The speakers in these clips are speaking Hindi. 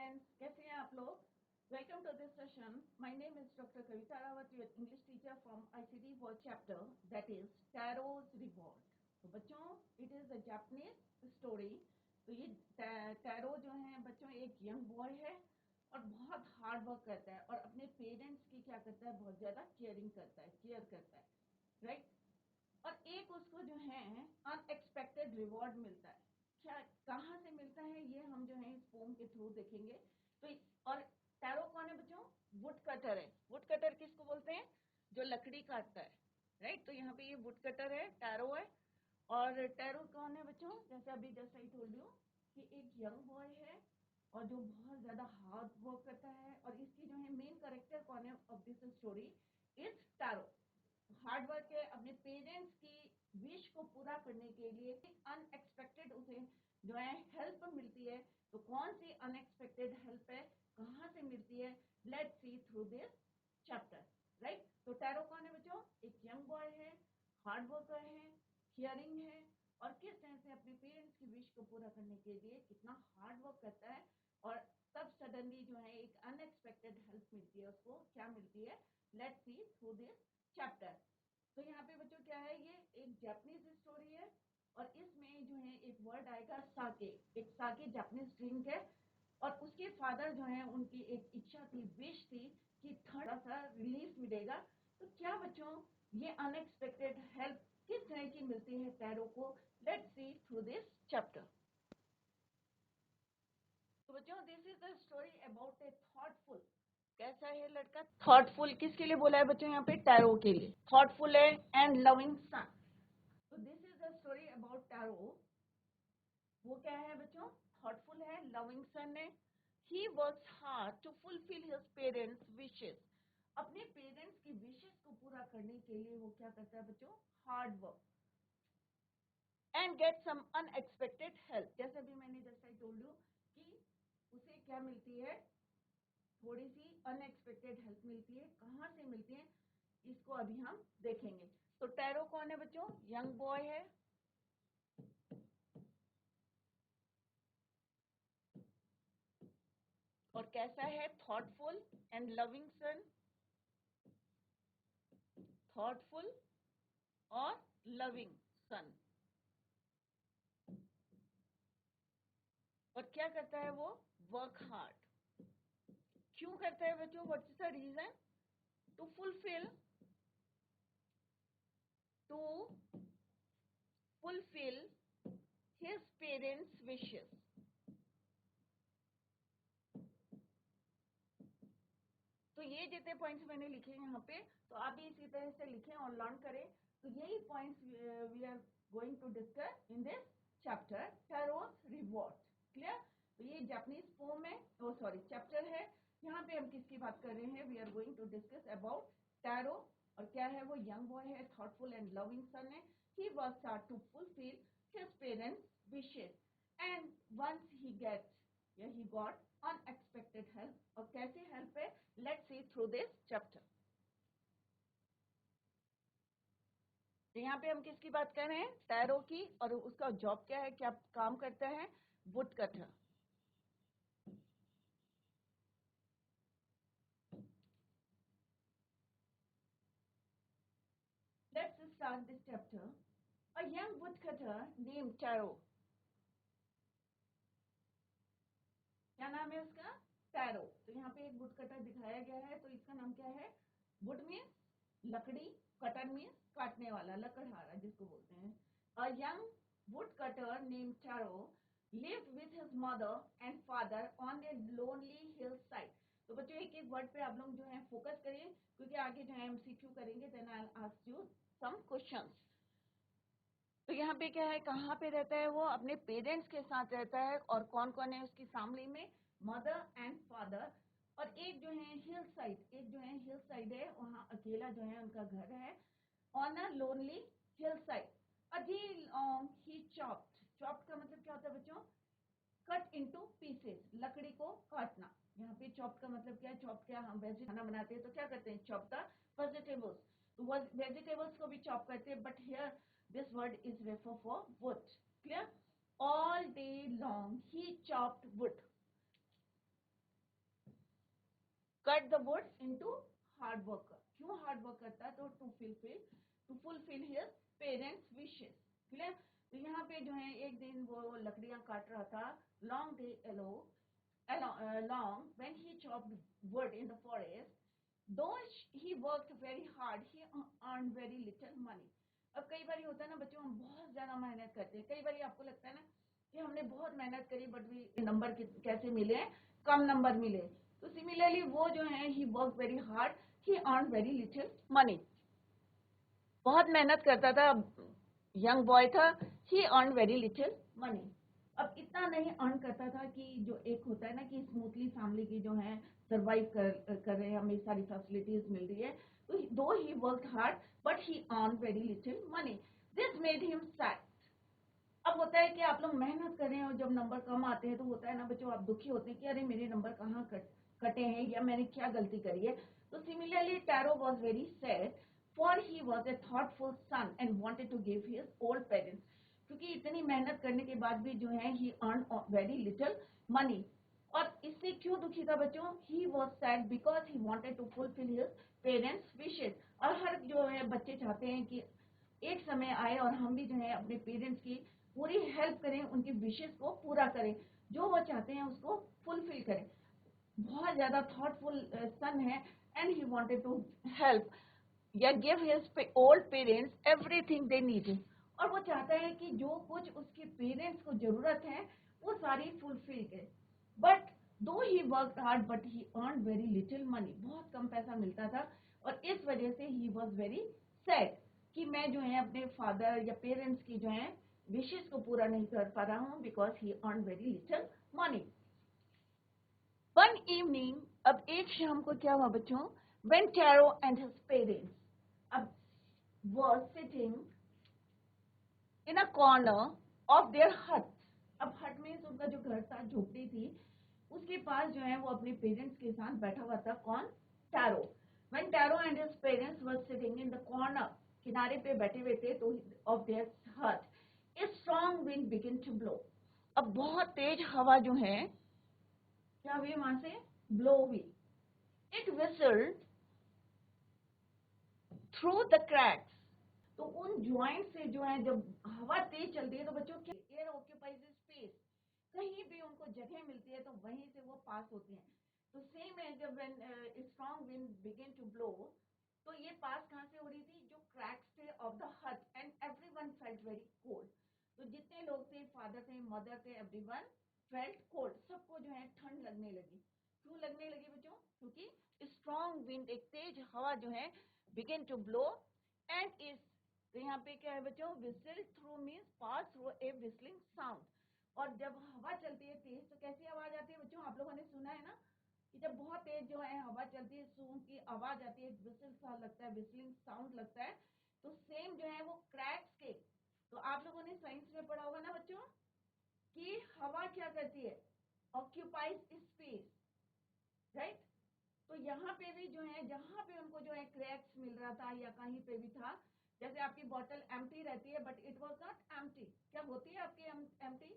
स्टूडेंट्स, कैसे हैं आप लोग? Welcome to this session. My name is doctor Kavita Rawat, your English teacher from ICT world chapter that is Taro's reward. तो बच्चों, it is a Japanese story. तो ये टैरो जो है बच्चों, एक यंग बॉय है और बहुत हार्ड वर्क करता है और अपने पेरेंट्स की क्या करता है, बहुत ज़्यादा केयर करता है, राइट. और एक उसको जो है अनएक्सपेक्टेड रिवॉर्ड मिलता है. क्या, कहाँ से मिलता है, ये हम जो है इस पोम के थ्रू देखेंगे. तो और टैरो कौन है बच्चों? वुड कटर है. वुड कटर किसको बोलते हैं? जो लकड़ी काटता है, राइट. तो यहाँ पे ये वुड कटर है, टैरो है. और टैरो कौन है बच्चों? जैसे अभी जैसा ही टोल्ड यू कि एक यंग बॉय है और जो बहुत ज़्यादा हार्ड वर्क करता है. और इसकी जो है मेन कैरेक्टर कौन है of this story? Is tarot. Hard work है, अपने पेरेंट्स की विश को पूरा करने के लिए अनएक्सपेक्टेड उसे जो है हेल्प मिलती है. तो कौन सी अनएक्सपेक्टेड हेल्प है, कहाँ से मिलती है? Let's see through this chapter, right. तो टैरो कौन है बच्चों? एक यंग बॉय है, हार्ड वर्कर है, केयरिंग है और किस तरह से अपने पेरेंट्स की विश को पूरा करने के लिए कितना हार्ड वर्क करता है. और तब सडनली जो है एक अनएक्सपेक्टेड हेल्प मिलती है उसको. क्या मिलती है? Let's see through this chapter. तो यहाँ पे बच्चों क्या है, ये एक जापानीज स्टोरी है और इसमें जो है एक वर्ड आएगा साके. एक साके जापानीज ड्रिंक है और उसके फादर जो है उनकी एक इच्छा थी, विश थी कि थोड़ा सा रिलीफ मिलेगा. तो क्या बच्चों, ये अनएक्सपेक्टेड हेल्प किस तरह की मिलती है टैरो को? Let's see through this chapter. तो बच्चों, this is the story about A thoughtful. कैसा है लड़का? थॉटफुल. किसके लिए बोला है बच्चों? यहाँ पे टैरो के लिए. थॉटफुल है एंड लविंग सन. तो this is the story about Taro. वो क्या है बच्चों? थॉटफुल है, लविंग सन है. He works hard to fulfil his parents wishes. अपने पेरेंट्स की विशेस को पूरा करने के लिए वो क्या करता है बच्चों? Hard work. And get some unexpected help. जैसे भी मैंने जैसा ही टोल्ड यू कि उसे क्या मिलती है? थोड़ी सी अनएक्सपेक्टेड हेल्प मिलती है. कहाँ से मिलती है, इसको अभी हम देखेंगे. तो टैरो कौन है बच्चों? यंग बॉय है. और कैसा है? Thoughtful and loving son. Thoughtful और लविंग सन. और क्या करता है वो? Work hard. क्यों करता है बच्चों? What is the reason? To fulfil his parents wishes. तो ये जितने पॉइंट्स मैंने लिखे हैं यहाँ पे, तो आप भी इसी तरह से लिखें और लर्न करें. तो यही points we are going to discuss in this chapter, Taro's reward. Clear? तो ये जापानीज पोम है, ओ सॉरी चैप्टर है. यहाँ पे हम किसकी बात कर रहे हैं? We are going to discuss about Taro. और क्या है वो? यंग बॉय है, थॉटफुल एंड लविंग सन है. He works hard to fulfil his parents wishes and once he gets या ही गॉट अनएक्सपेक्टेड हेल्प. और कैसे हेल्प है? Let's see through this chapter. तो यहाँ पे हम किसकी बात कर रहे हैं? टैरो की. और उसका जॉब क्या है, क्या काम करता है? Wood cutter. Let's start this chapter. A young would cutter name tarot. क्या नाम है उसका? टैरो. तो यहाँ पे एक वुड कटर दिखाया गया है. तो इसका नाम क्या है? वुड मीन्स लकड़ी, कटर मीन्स काटने वाला, लकड़हारा जिसको बोलते हैं. A young would cutter name tarot lived with his mother and father on a lonely hillside. तो बच्चों एक एक वर्ड पे आप लोग जो है फोकस करिए, क्योंकि आगे जो है एमसीक्यू करेंगे. Then I will ask you some questions. तो यहाँ पे क्या है, कहाँ पे रहता है वो? अपने पेरेंट्स के साथ रहता है. और कौन कौन है उसकी फैमिली में? Mother and father. और एक जो है हिल साइड, एक जो है हिल साइड है, वहाँ अकेला जो है उनका घर है. On a lonely hill side. अजी ही चॉप्ड. चॉप्ड का मतलब क्या होता है बच्चों? Cut into pieces. लकड़ी को काटना. यहाँ पे चॉप का मतलब क्या है? चॉप क्या, हम वेज खाना बनाते हैं तो क्या करते हैं? Chop the vegetables. तो वेजिटेबल्स को भी चॉप करते हैं, but here this word is refer for wood. Clear? All day long he chopped wood. Cut the woods into hard worker. क्यों हार्ड वर्क करता है? तो to fulfil his parents wishes. Clear? तो यहाँ पे जो है एक दिन वो लकड़ियां काट रहा था, long day long when he chopped wood in the forest, though he worked very hard, he earned very little money. अब कई बार होता है ना बच्चों, हम बहुत ज्यादा मेहनत करते हैं, कई बार आपको लगता है ना कि हमने बहुत मेहनत करी बट भी नंबर कैसे मिले, कम नंबर मिले। तो सिमिलरली वो जो है ही वर्क वेरी हार्ड, ही अर्न वेरी लिटिल मनी। बहुत मेहनत करता था, यंग बॉय था, ही अर्न वेरी लिटिल मनी। अब इतना नहीं अर्न करता था कि जो एक होता है ना कि स्मूथली फैमिली की जो है सर्वाइव कर रहे हैं, हमें सारी फैसिलिटीज मिल रही है। तो though he work hard but he earn very little money, this made him sad. अब होता है कि आप लोग मेहनत कर रहे हैं और जब नंबर कम आते हैं तो होता है ना बच्चों, आप दुखी होते हैं कि अरे मेरे नंबर कहाँ कटे हैं या मैंने क्या गलती करी है। तो similarly Taro was very sad, for he was a thoughtful son and wanted to give his old parents. क्योंकि इतनी मेहनत करने के बाद भी जो है he earn very little money. और इससे क्यों दुखी था बच्चों? He was sad because he wanted to fulfil his parents wishes. और हर जो है बच्चे चाहते हैं कि एक समय आए और हम भी जो है अपने पेरेंट्स की पूरी हेल्प करें, उनकी विशेष को पूरा करें, जो वो चाहते हैं उसको फुलफिल करें। बहुत ज्यादा थॉटफुल सन है and he wanted to help या give his old parents everything they need. और वो चाहता है कि जो कुछ उसके पेरेंट्स को जरूरत है वो सारी फुलफिल करे। But though he work hard but he earn very little money, बहुत कम पैसा मिलता था और इस वजह से ही वॉज वेरी सैड कि मैं जो है अपने फादर या पेरेंट्स की जो है विशेष को पूरा नहीं कर पा रहा हूँ because he earn very little money. One evening, अब एक शाम को क्या हुआ बच्चों, when Taro and his parents अब were sitting in a corner of their hut। अब हट में उनका जो घर था, झोपड़ी थी, उसके पास जो है वो अपने पेरेंट्स के साथ बैठा हुआ था। कौन? Tarot. when Taro and his parents were sitting in the corner, किनारे पे बैठे हुए थे तो of their hut, a strong wind began to blow। अब बहुत तेज हवा जो है क्या हुई वहां से? ब्लो हुई। It whistled through the cracks। तो उन ज्वाइंट से जो है जब हवा तेज चलती है तो बच्चों क्या, एयर ऑक्यूपाइज स्पेस, कहीं भी उनको जगह मिलती है तो वहीं से वो पास होती हैं। तो सेम है जब when strong wind begin to blow, तो ये पास कहाँ से हो रही थी? जो क्रैक्स थे ऑफ द हट and everyone felt very cold. तो जितने लोग थे, फादर थे, मदर थे, एवरीवन फेल्ट कोल्ड, सबको जो है ठंड लगने लगी। क्यों लगने लगी बच्चों? क्योंकि स्ट्रॉन्ग विंड, एक तेज हवा जो है begin to blow and is, तो यहाँ पे क्या है बच्चों? Whistle through means pass through a whistling sound. और जब हवा चलती है तेज तो कैसी आवाज आती है बच्चों? आप लोगों ने सुना है ना कि जब बहुत तेज जो है हवा चलती है, सूं की आवाज आती है, विसल सा लगता है, विस्लिंग साउंड लगता है। तो सेम जो है वो क्रैक्स के, तो आप लोगों ने साइंस में पढ़ा होगा ना बच्चों कि हवा क्या करती है? Occupies space, right? तो यहाँ पे भी जो है, जहाँ पे उनको जो है क्रैक्स मिल रहा था या कहीं पे भी था, जैसे आपकी बॉटल एम्प्टी रहती है but it was not empty. क्या होती है आपकी empty?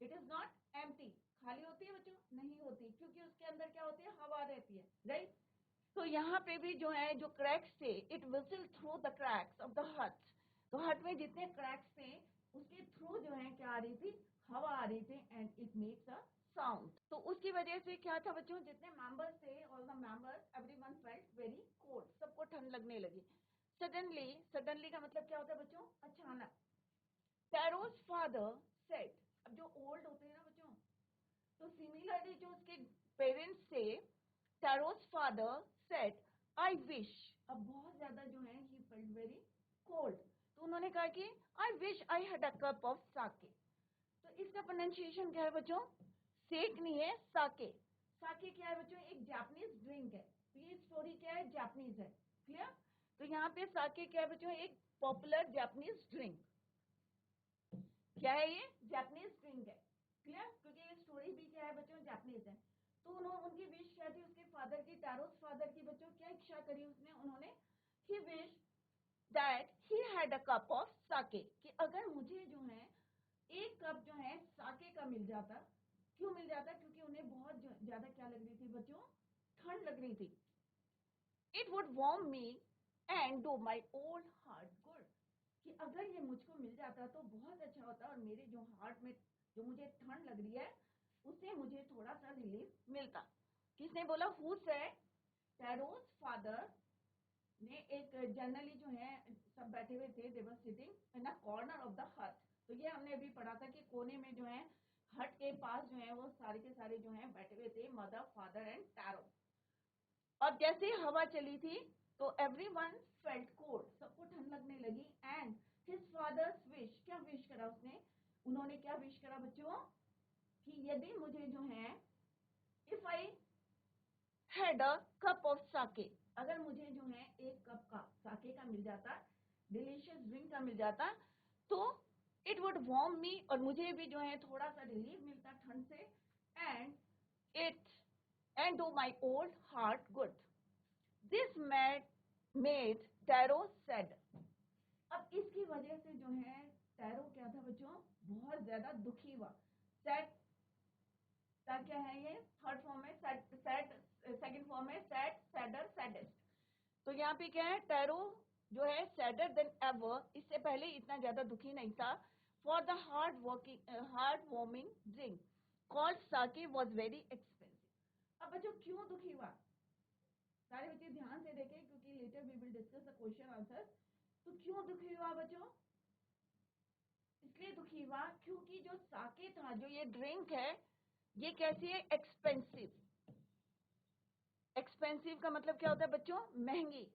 It is not empty. खाली होती है बच्चों? नहीं होती, क्योंकि उसके अंदर क्या होती है? हवा रहती है, राइट? तो यहाँ पे भी जो है जो क्रैक्स थे, it whistle through the cracks of the hut. तो हट में जितने क्रैक्स थे उसके थ्रू जो है क्या आ रही थी? हवा आ रही थी and it makes a sound. तो उसकी वजह से क्या था बच्चों, जितने मेंबर्स थे, all the members, everyone felt very cold, सबको ठंड लगने लगी। सडनली, सडनली का मतलब क्या होता है बच्चों? अचानक। टैरोस फादर सेड, अब जो ओल्ड होते हैं ना बच्चों, तो सिमिलरली जो उसके पेरेंट्स थे, टैरोस फादर सेड आई विश, अब बहुत ज्यादा जो है ही फेल्ट वेरी कोल्ड, तो उन्होंने कहा कि I wish I had a cup of sake. तो इसका प्रोनाउंसिएशन क्या है बच्चों? सेक नहीं है, साके। साके क्या है बच्चों? एक जापानीज ड्रिंक है। तो ये स्टोरी क्या है? जापानीज है, क्लियर? तो यहाँ पे साके क्या है बच्चों? एक पॉपुलर जापानीज ड्रिंक। क्या है ये? जापानीज ड्रिंक है, क्लियर? क्योंकि ये स्टोरी भी क्या है बच्चों? जापानीज है। तो उन्होंने, उनकी विश क्या थी? उसके फादर की, टैरोस फादर की बच्चों क्या इच्छा करी उसने? उन्होंने he wish that he had a cup of sake, कि अगर मुझे जो है एक कप जो है साके का मिल जाता। क्यों मिल जाता? क्योंकि उन्हें बहुत ज्यादा क्या लग रही थी बच्चों? ठंड लग रही थी. It would warm me and do my old heart good. कि अगर ये मुझको मिल जाता तो बहुत अच्छा होता और मेरे जो हार्ट में जो मुझे ठंड लग रही है उससे मुझे थोड़ा सा रिलीफ मिलता. किसने बोला? Who said? टैरोज फादर ने. एक जनरली जो है सब बैठे हुए थे, they were sitting in a corner of the hut. तो ये हमने अभी पढ़ा था कि कोने में जो है हट के पास जो है वो सारे के सारे जो है बैठे हुए थे, मदर, फादर एंड टैरो. और जैसे हवा चली थी तो एवरीवन फेल्ट कोल्ड, सबको ठंड लगने लगी. एंड हिज फादर्स विश, क्या विश करा उसने? उन्होंने क्या विश करा बच्चों? कि यदि मुझे जो है if I had a cup of sake, अगर मुझे जो है एक कप का साके का मिल जाता, डिलीशियस ड्रिंक का मिल जाता, तो इट वुड वार्म मी, और मुझे भी जो है थोड़ा सा रिलीफ मिलता ठंड से. And do my old heart good. This made tarot sad. अब इसकी वजह से जो है टैरो क्या था बच्चों? बहुत ज्यादा दुखी हुआ. सैड का क्या है? ये थर्ड फॉर्म है. सैड सेकंड फॉर्म है सैड, सैडर, सैडेस्ट. तो यहाँ पे क्या है? टैरो जो है सैडर देन एवर, इससे पहले इतना ज्यादा दुखी नहीं था. For the heart warming drink called sake was very expensive. अब बच्चों क्यों दुखी हुआ? सारे बच्चे ध्यान से देखें क्योंकि later we will discuss the question answer. तो क्यों दुखी हुआ बच्चों? इसलिए दुखी हुआ क्योंकि जो साके था, जो ये ड्रिंक है, ये कैसी है? एक्सपेंसिव. एक्सपेंसिव का मतलब क्या होता है बच्चों? महंगी.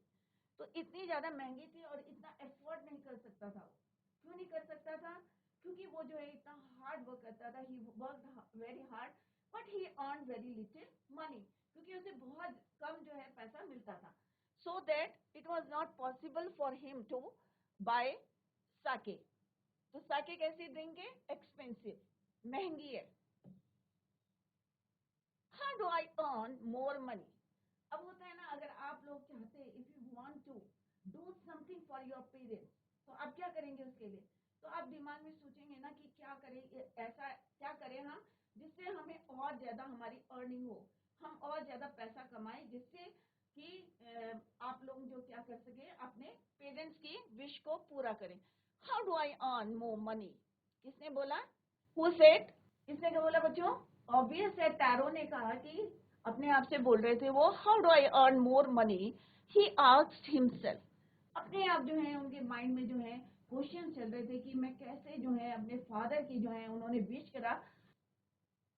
तो इतनी ज्यादा महंगी थी और इतना एफोर्ड नहीं कर सकता था. क्यों नहीं कर सकता था? क्योंकि वो जो है इतना हार्ड वर्क करता था. He worked very hard but he earn very little money, क्योंकि उसे बहुत कम जो है पैसा मिलता था. So that it was not possible for him to buy sake. तो साके कैसी ड्रिंक है? एक्सपेंसिव, महंगी है. How do I earn more money? अब होता है ना, अगर आप लोग चाहते, if you want to do something for your parents, तो आप क्या करेंगे उसके लिए? तो आप दिमाग में सोचेंगे ना कि क्या करें, ऐसा क्या करें हम जिससे हमें और ज्यादा हमारी अर्निंग हो, हम और ज्यादा पैसा कमाएं, जिससे कि आप लोग जो क्या कर सके, अपने पेरेंट्स की विश को पूरा करें. How do I earn more money? किसने बोला? Who said? किसने क्या बोला बच्चों? ऑब्वियस है, टैरो ने कहा कि अपने आप से बोल रहे थे वो. How do I earn more money? He asked himself. अपने आप जो है उनके माइंड में जो है क्वेश्चन चल रहे थे कि मैं कैसे जो है अपने फादर की जो है उन्होंने विश करा,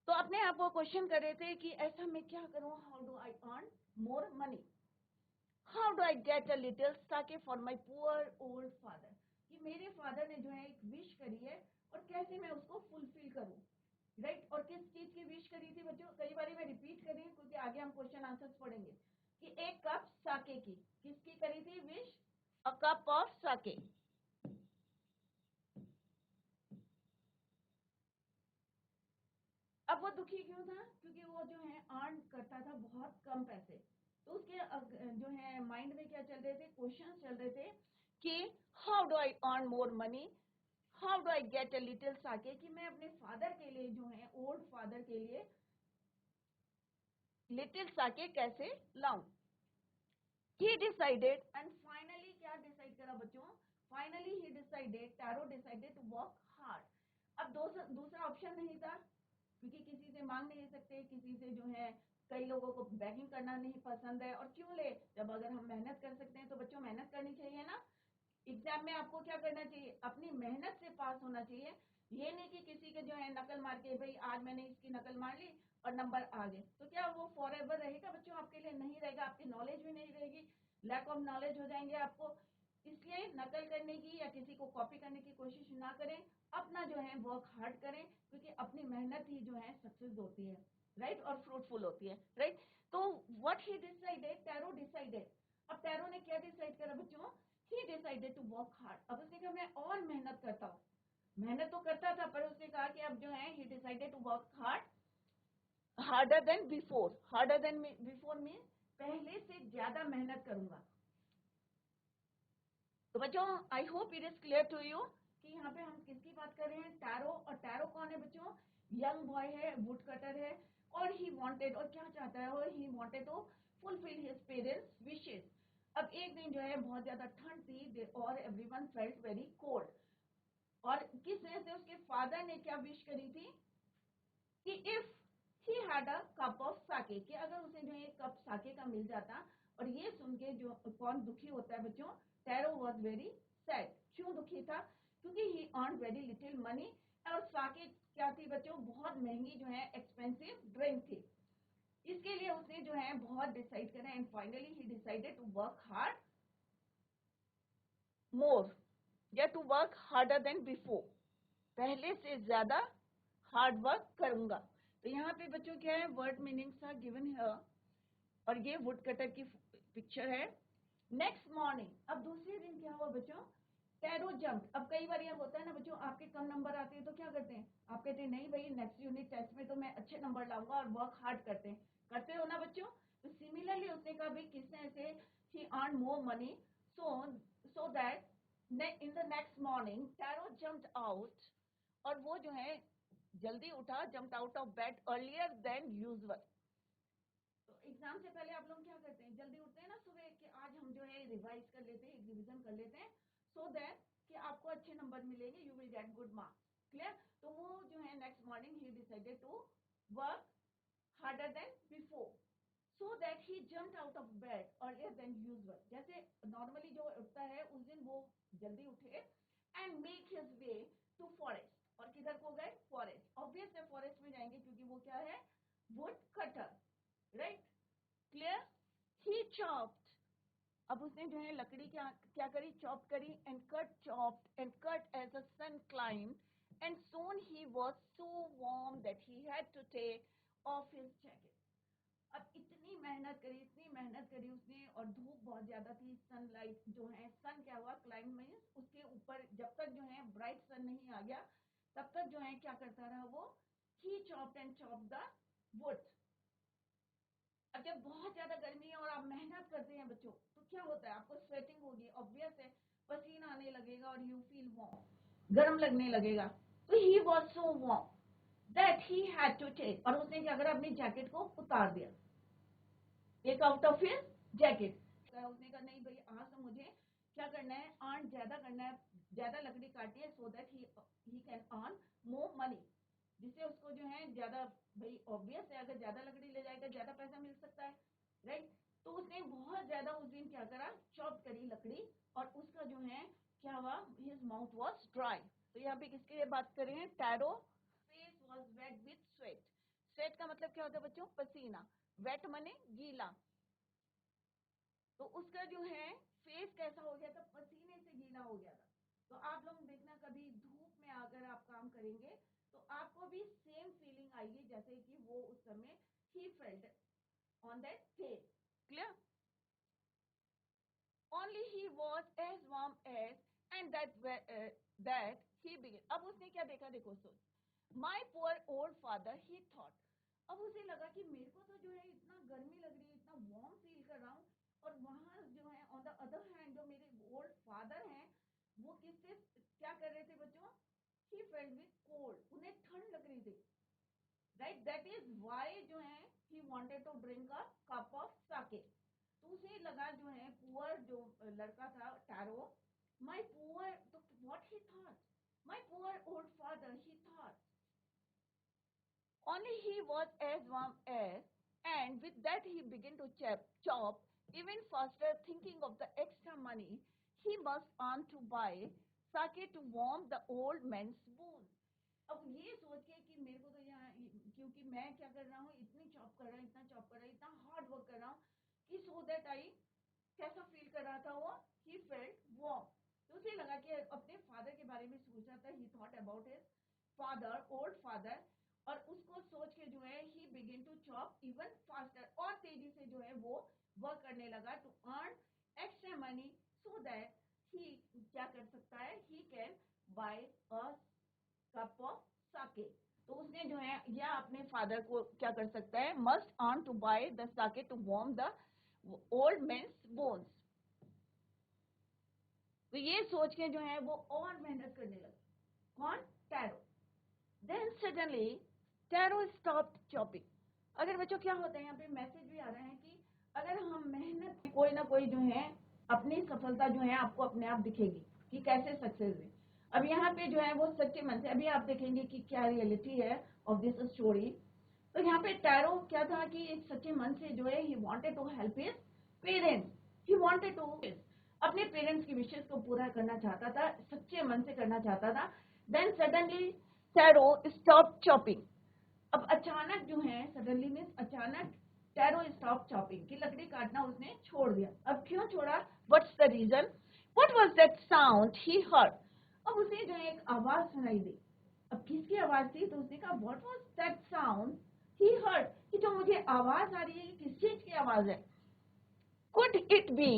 तो अपने आप वो क्वेश्चन कर रहे थे कि ऐसा मैं क्या करूं? How do I earn more money? How do I get a little sake for my poor old father? कि मेरे फादर ने जो है एक विश करी है और कैसे मैं उसको फुलफिल करूं. राइट. और किस चीज की विश करी थी बच्चों? कई बार मैं रिपीट कर रही हूँ क्योंकि आगे हम क्वेश्चन आंसर्स पढ़ेंगे. कि एक कप साके की, किसकी करी थी विश? अ कप ऑफ साके. अब वो दुखी क्यों था? क्योंकि वो जो है अर्न करता था बहुत कम पैसे. तो उसके जो है माइंड में क्या चल रहे थे? क्वेश्चन चल रहे थे कि how do I earn more money, how do I get a little sake, कि मैं अपने फादर के लिए जो है, ओल्ड फादर के लिए लिटिल साके कैसे लाऊं. He decided, and finally क्या डिसाइड करा बच्चों? Finally he decided, tarot decided to work hard. अब दूसरा ऑप्शन नहीं था, क्योंकि किसी से मांग नहीं सकते, किसी से जो है, कई लोगों को बैगिंग करना नहीं पसंद है. और क्यों ले, जब अगर हम मेहनत कर सकते हैं तो बच्चों मेहनत करनी चाहिए ना. एग्जाम में आपको क्या करना चाहिए? अपनी मेहनत से पास होना चाहिए. ये नहीं कि किसी के जो है नकल मार के, भाई आज मैंने इसकी नकल मार ली और नंबर आ गए, तो क्या वो फॉर एवर रहेगा बच्चों? आपके लिए नहीं रहेगा. आपकी नॉलेज भी नहीं रहेगी, लैक ऑफ नॉलेज हो जाएंगे आपको. इसलिए नकल करने की या किसी को कॉपी करने की कोशिश ना करें. अपना जो है वर्क हार्ड करें, क्योंकि अपनी मेहनत ही जो है सक्सेस होती है. राइट. और फ्रूटफुल होती है. राइट. तो what he decided, tarot decided. अब टैरो ने क्या डिसाइड करा बच्चों? He decided to work hard. अब उसने कहा मैं और मेहनत करता हूँ. मेहनत तो करता था, पर उसने कहा कि अब जो है he decided to work hard, harder than before. Harder than before means पहले से ज्यादा मेहनत करूंगा. तो बच्चों I hope it is clear to you कि यहाँ पे हम किसकी बात कर रहे हैं? टैरो. और टैरो कौन है बच्चों? यंग बॉय है, वुड कटर है, और ही वांटेड, और क्या चाहता है? और he wanted to fulfill his parents' wishes. अब एक दिन जो है बहुत ज्यादा ठंड थी और everyone felt very cold. और किसने से उसके फादर ने क्या विश करी थी कि if he had a cup of sake, कि अगर उसे जो है कप साके का मिल जाता. और ये सुन के जो कौन दुखी होता है बच्चों, टैरो वॉज वेरी सैड. क्यों दुखी था? क्योंकि ही अर्न वेरी लिटिल मनी. और साके क्या थी बच्चों, बहुत महंगी जो है एक्सपेंसिव ड्रिंक थी. इसके लिए उसने जो है बहुत डिसाइड करा and finally he decided to work hard more, या to work harder than before, पहले से ज्यादा हार्ड वर्क करूंगा. तो यहाँ पे बच्चों क्या है, word meanings are given here. और ये वुड कटर की पिक्चर है. नेक्स्ट मॉर्निंग, अब दूसरे दिन क्या हुआ बच्चों, टैरो जंप. अब कई बार ये होता है ना बच्चों, आपके कम नंबर आते हैं तो क्या करते हैं, आप कहते हैं नहीं भाई नेक्स्ट यूनिट टेस्ट में तो मैं अच्छे नंबर लाऊंगा, और वर्क हार्ड करते हो ना बच्चों. तो सिमिलरली उसने कहा भाई किसने ऐसे ही earn more money, so that in the next morning Taro jumped out. और वो जो है जल्दी उठा, jumped out of bed earlier than usual. तो एग्जाम से पहले आप लोग क्या करते हैं, जल्दी उठते हैं ना सुबह कि आज हम जो है रिवाइज कर लेते हैं, रिवीजन कर लेते हैं, सो दैट कि आपको अच्छे नंबर मिलेंगे, you will get good marks. Clear? तो वो जो है next morning he decided to work harder than before, so that he jumped out of bed earlier than usual. जैसे नॉर्मली जो उठता है उस दिन वो जल्दी उठे and make his way to forest. और किधर को गए, फॉरेस्ट. ऑब्वियस है फॉरेस्ट में जाएंगे क्योंकि वो क्या है, वुड कटर, राइट? क्लियर? ही चॉप्ड. अब उसने जो है लकड़ी क्या क्या करी, चॉप करी and cut as the sun climbed and soon he was so warm that he had to take off his jacket. अब इतनी मेहनत करी उसने, और धूप बहुत ज्यादा थी, सनलाइट जो है, सन क्या हुआ, क्लाइम मींस उसके ऊपर जब तक जो है ब्राइट सन नहीं आ गया तब तक जो है क्या करता रहा वो, he chopped and chopped the wood. अब जब बहुत ज्यादा गर्मी है और आप मेहनत करते हैं बच्चों तो क्या होता है, आपको स्वेटिंग होगी, ऑब्वियस है, पसीना आने लगेगा और यू फील वार्म, गर्म लगने लगेगा. तो he was so warm that he had to take, और उसने क्या करा, अपनी जैकेट को उतार दिया, take out of his jacket. उसने कहा नहीं भाई आज तो मुझे क्या करना है, अर्न ज्यादा करना है, ज्यादा लकड़ी काटनी है, सो that he can earn more money, जिससे उसको जो है ज्यादा, भाई ऑब्वियस है अगर ज्यादा लकड़ी ले जाएगा ज्यादा पैसा मिल सकता है, राइट? तो उसने बहुत ज्यादा उस दिन क्या करा, चॉप करी लकड़ी, और उसका जो है क्या हुआ, हिज माउथ वाज ड्राई. तो यहाँ पे किसके लिए बात कर रहे हैं, Taro. Face was wet with sweat. Sweat का मतलब क्या होता है बच्चों, पसीना. वेट मने गीला. तो उसका जो है फेस कैसा हो गया था, पसीने से गीला हो गया था. तो आप लोग देखना कभी धूप में अगर आप काम करेंगे तो आपको भी सेम फीलिंग आएगी जैसे कि वो उस समय he felt on that day. Clear? Only he was as warm as and that he began. अब उसने क्या देखा, देखो सोच, my poor old father he thought. अब उसे लगा कि मेरे को तो जो है इतना गर्मी लग रही है, इतना वार्म फील कर रहा हूँ, और वहां जो है ऑन द अदर हैंड जो मेरे ओल्ड फादर हैं वो किससे क्या कर रहे थे बच्चों, he felt with cold, उन्हें ठंड लग रही थी, राइट? दैट इज वाई जो है he wanted to drink a cup of sake. तो उसे लगा जो है पुअर जो लड़का था टैरो, माय पुअर, तो what he thought, my poor old father, he thought only he was as warm as, and with that he began to chop even faster, thinking of the extra money he must earn to buy sake to warm the old man's bones. अब ये सोच के कि मेरे को तो यहाँ, क्योंकि मैं क्या कर रहा हूँ, इतनी चॉप कर रहा हूँ, इतना चॉप कर रहा हूँ, इतना हार्ड वर्क कर रहा हूँ, कि सो दैट आई कैसा फील कर रहा था वो, ही फेल्ट वार्म. तो उसे लगा कि अपने फादर के बारे में सोच रहा था, he thought about his father, old father, और उसको सोच के जो है he begin to chop even faster, और तेजी से जो है वो वर्क करने लगा to earn extra money, so that he क्या कर सकता है, he can buy a cup of sake. तो उसने जो है या अपने फादर को क्या कर सकता है, must earn to buy the sake to warm the old men's bones. तो ये सोच के जो है वो और मेहनत करने लगा, कौन, Taro. Then suddenly Taro stopped chopping. अगर बच्चों क्या होता है, यहाँ पे मैसेज भी आ रहा है कि अगर हम मेहनत, कोई ना कोई जो है अपनी सफलता जो है आपको अपने आप दिखेगी कि कैसे सक्सेस है। अब यहाँ पे जो है वो सच्चे मन से, अभी आप देखेंगे कि क्या रियलिटी है ऑफ दिस स्टोरी। तो यहाँ पे टैरो क्या था कि एक सच्चे मन से जो है he wanted to help his parents, he wanted to अपने पेरेंट्स की विशेष को पूरा करना चाहता था, सच्चे मन से करना चाहता था। Then suddenly Taro stop chopping. अब अचानक जो है सडनली मीन्स अचानक टैरो स्टॉप चॉपिंग की लकड़ी काटना उसने छोड़ दिया। अब क्यों छोड़ा, what's the reason, what was that sound he heard. अब उसे जो है एक आवाज सुनाई दी। अब किसकी आवाज थी, तो उसने कहा what was that sound he heard, कि जो मुझे आवाज आ रही है किस चीज की आवाज है। Could it be,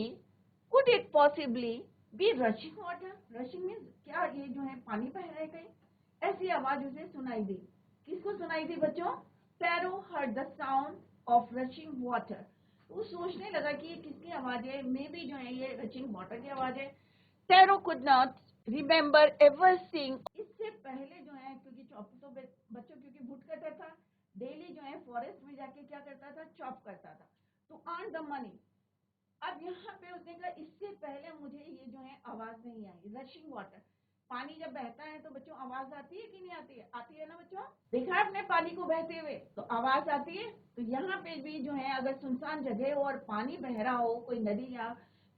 could it possibly be rushing water, rushing means क्या ये जो है पानी बह रहा है कहीं, ऐसी आवाज उसे सुनाई दी। किसको सुनाई दी बच्चों, tarot heard the sound of rushing water. वो सोचने लगा कि ये किसकी आवाज है, मे बी जो है ये रशिंग वाटर की आवाज है। Tarot could not remember ever seeing, इससे पहले जो है क्योंकि चॉप तो बच्चों क्योंकि वुड कटर था, डेली जो है फॉरेस्ट में जाके क्या करता था, चॉप करता था टू अर्न द मनी। अब यहाँ पे उसने कहा इससे पहले मुझे ये जो है आवाज नहीं आई, रशिंग वाटर, पानी जब बहता है तो बच्चों आवाज आती है कि नहीं आती है, आती है ना बच्चों, देखा आपने पानी को बहते हुए तो आवाज आती है। तो यहाँ पे भी जो है अगर सुनसान जगह हो और पानी बह रहा हो, कोई नदी या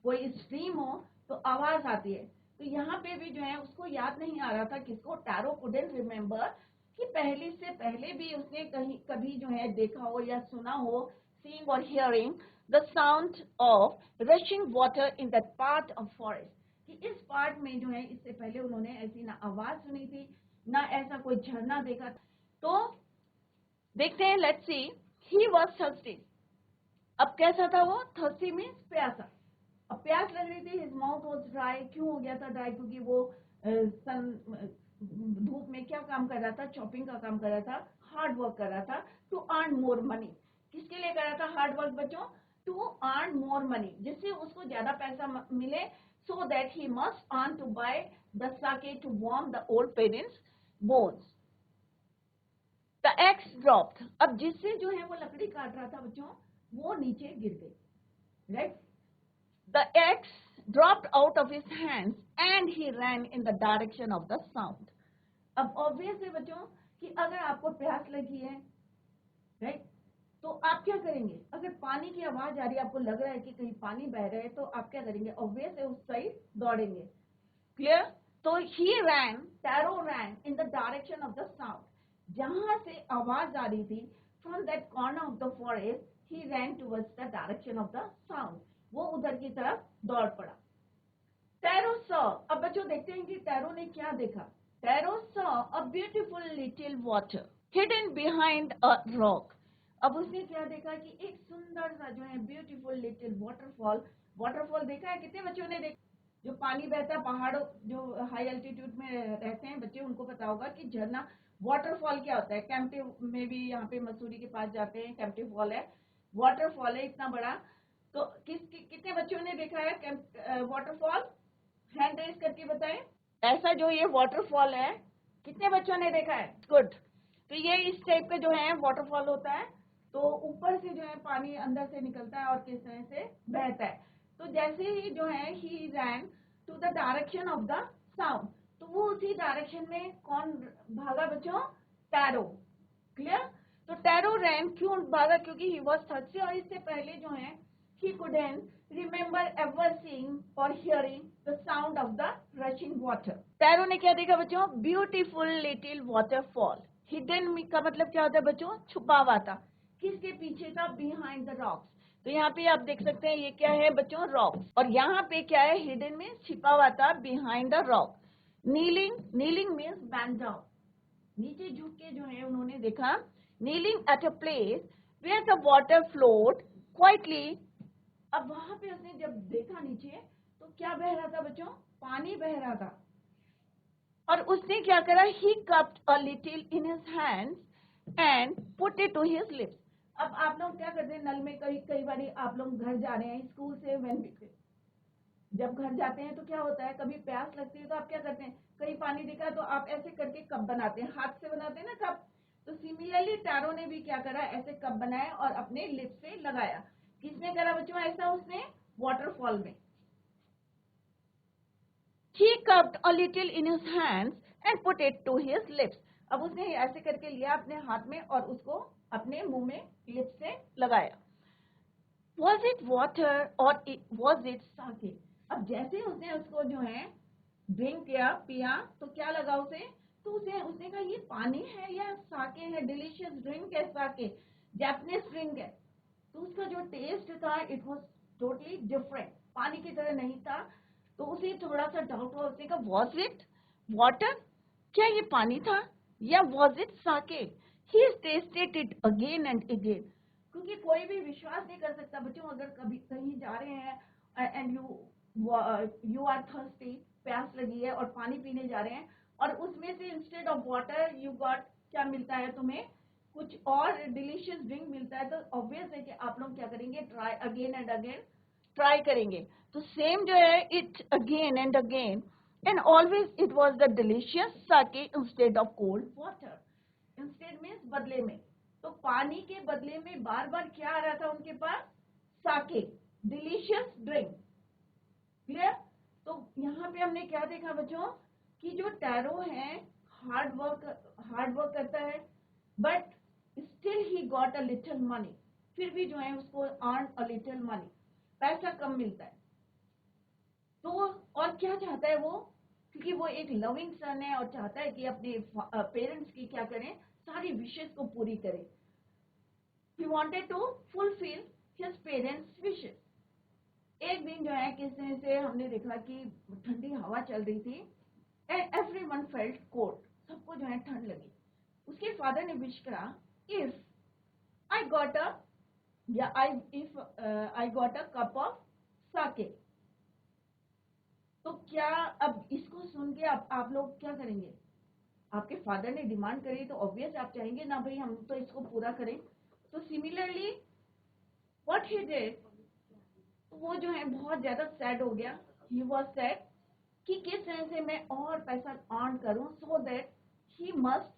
कोई स्ट्रीम हो तो आवाज आती है। तो यहाँ पे भी जो है उसको याद नहीं आ रहा था, किसको, टैरो कुडंट रिमेम्बर, कि पहले से पहले भी उसने कहीं कभी जो है देखा हो या सुना हो, seeing or hearing the sound of rushing water in that part of forest, कि इस पार्ट में जो है इससे पहले उन्होंने ऐसी ना आवाज सुनी थी ना ऐसा कोई झरना देखा। तो देखते हैं, let's see, he was thirsty. अब कैसा था वो, थर्स्टी मीन्स प्यासा। अब प्यास लग रही थी, हिज माउथ वाज ड्राई। क्यों हो गया था ड्राई, क्योंकि वो धूप में क्या काम कर रहा था, चॉपिंग का काम कर रहा था, हार्ड वर्क कर रहा था टू अर्न मोर मनी। किसके लिए कर रहा था हार्ड वर्क बच्चों, टू अर्न मोर मनी, जिससे उसको ज्यादा पैसा मिले, so that he must earn to buy the sake to warm the old parents bones. The axe dropped, अब जिससे जो है वो लकड़ी काट रहा था बच्चों वो नीचे गिर गई, right. The x dropped out of his hands and he ran in the direction of the sound. अब ऑब्वियस है बच्चों कि अगर आपको प्यास लगी है, राइट, तो आप क्या करेंगे, अगर पानी की आवाज आ रही है, आपको लग रहा है कि कहीं पानी बह रहा है, तो आप क्या करेंगे, ऑब्वियस है उस साइड दौड़ेंगे, क्लियर। तो he ran, Taro ran in the direction of the sound, जहां से आवाज आ रही थी, from that corner of the forest he ran towards the direction of the sound, वो उधर की तरफ दौड़ पड़ा। टैरो सॉ, अब बच्चों देखते हैं कि टैरो ने क्या देखा। Tarot saw a beautiful little water hidden behind a rock. अब उसने क्या देखा कि एक सुंदर सा जो है ब्यूटीफुल लिटिल वाटरफॉल, वाटरफॉल देखा है, कितने बच्चों ने देखा, जो पानी बहता है पहाड़ों, जो हाई एल्टीट्यूड में रहते हैं बच्चे उनको पता होगा कि झरना, वाटरफॉल क्या होता है। कैंपटी में भी यहाँ पे मसूरी के पास जाते हैं, कैंपटी फॉल है, वाटरफॉल है इतना बड़ा। तो कितने बच्चों ने देखा है वाटरफॉल, हैंड रेज करके बताएं। ऐसा जो ये वाटरफॉल है कितने बच्चों ने देखा है, गुड। तो ये इस टाइप का जो है वाटरफॉल होता है, तो ऊपर से जो है पानी अंदर से निकलता है और किस तरह से बहता है। तो जैसे ही जो है he ran to the direction of the sound, तो वो उसी डायरेक्शन में कौन भागा बच्चों, टैरो, क्लियर। तो टैरो रैन क्यों भागा, क्योंकि ही वाज थर्स्टी, और इससे पहले जो है he couldn't remember ever seeing or hearing the sound of the rushing water. Tarot ने क्या देखा बच्चों, ब्यूटीफुल लिटिल वाटरफॉल। हिडन का मतलब क्या होता है बच्चों, छुपा हुआ था, किसके पीछे था, बिहाइंड द रॉक्स। तो यहाँ पे आप देख सकते हैं ये क्या है बच्चों, रॉक्स, और यहाँ पे क्या है, हिडन में छिपा हुआ था, behind the rock. Kneeling, kneeling means bend down, नीचे झुक के जो है उन्होंने देखा, kneeling at a place where the water float quietly. अब वहां पे उसने जब देखा नीचे तो क्या बह रहा था बच्चों, पानी बह रहा था, और उसने क्या करा, he cupped a little in his hands and put it to his lips. अब आप लोग क्या करते हैं, नल में कई बार आप लोग घर जा रहे हैं स्कूल से, जब घर जाते हैं तो क्या होता है, कभी प्यास लगती है तो आप क्या करते हैं, कहीं पानी दिखा तो आप ऐसे करके कप बनाते हैं, हाथ से बनाते हैं ना कप। तो सिमिलरली टैरो ने भी क्या करा, ऐसे कप बनाया और अपने लिप्स से लगाया, किसने करा बच्चों ऐसा? उसने वाटरफॉल में। He cupped a little in his hands and put it to his lips. अब उसने ऐसे करके लिया अपने हाथ में और उसको अपने मुंह में लिप्स से लगाया। Was it water or was it sake? अब जैसे उसने उसको जो है ड्रिंक किया, पिया, तो क्या लगा उसे? तो उसने कहा ये पानी है या साके है? डिलीशियस ड्रिंक है साके, जापानीज ड्रिंक है। तो उसका जो टेस्ट था इट वाज टोटली डिफरेंट, पानी की तरह नहीं था। तो उसे थोड़ा सा डाउट हुआ, उसने कहा वॉज इट वाटर? क्या ये पानी था या was it sake? He tasted it again and again. क्योंकि कोई भी विश्वास नहीं कर सकता बच्चों, अगर कभी कहीं जा रहे हैं एंड यू आर थर्स्टी, प्यास लगी है और पानी पीने जा रहे हैं और उसमें से instead of water you got, क्या मिलता है तुम्हें? कुछ और डिलीशियस ड्रिंक मिलता है। तो ऑब्वियस है कि आप लोग क्या करेंगे? Try again and again try करेंगे। तो सेम जो है it again and again and always it was the delicious sake instead of cold water. Instead means बदले में, तो पानी के बदले में बार बार क्या आ रहा था उनके पास? साके, डिलीशियस ड्रिंक। क्लियर? तो यहाँ पे हमने क्या देखा बच्चों कि जो टैरो है हार्ड वर्क करता है, but still he got a little money. फिर भी जो है उसको अर्न अ लिटिल मनी, पैसा कम मिलता है। तो और क्या चाहता है वो? क्योंकि वो एक लविंग सन है और चाहता है कि अपने पेरेंट्स की क्या करें? सारी विशेष को पूरी करें। He wanted to fulfill his parents' wishes. एक दिन जो है किसी से हमने देखा कि ठंडी हवा चल रही थी एंड एवरीवन फेल्ट कोल्ड, सबको जो है ठंड लगी। उसके फादर ने विश करा, इफ आई गॉट अ या I got a cup of sake. तो क्या अब इसको सुन के आप लोग क्या करेंगे? आपके फादर ने डिमांड करी तो ऑब्वियस आप चाहेंगे ना भाई हम तो इसको पूरा करें। तो सिमिलरली व्हाट ही डिड, वो जो है बहुत ज्यादा सैड हो गया। ही वॉज सैड कि किस तरह से मैं और पैसा अर्न करूं, so that he must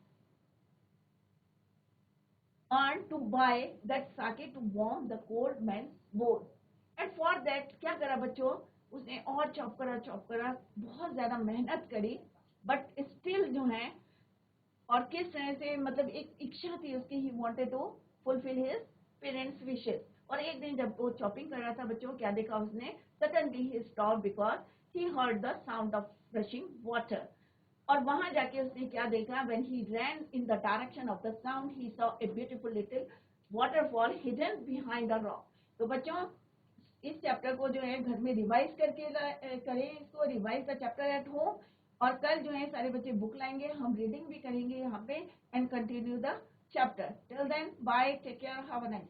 earn to buy that sake to warm the cold man board. And for that क्या करा बच्चों? उसने और चॉप करा, बहुत ज्यादा मेहनत करी, बट स्टिल जो है और किस तरह से मतलब एक इच्छा थी उसकी, he wanted to fulfil his parents wishes. और एक दिन जब वो चॉपिंग कर रहा था बच्चों, क्या देखा उसने? Suddenly he stop because he heard the sound of rushing water. और वहां जाके उसने क्या देखा? When he ran in the direction of the sound he saw a beautiful little waterfall hidden behind the rock. तो बच्चों इस चैप्टर को जो है घर में रिवाइज करके करें, इसको revise the chapter at home. और कल जो है सारे बच्चे बुक लाएंगे, हम रीडिंग भी करेंगे यहाँ पे and continue the chapter. Till then bye, take care, have a nice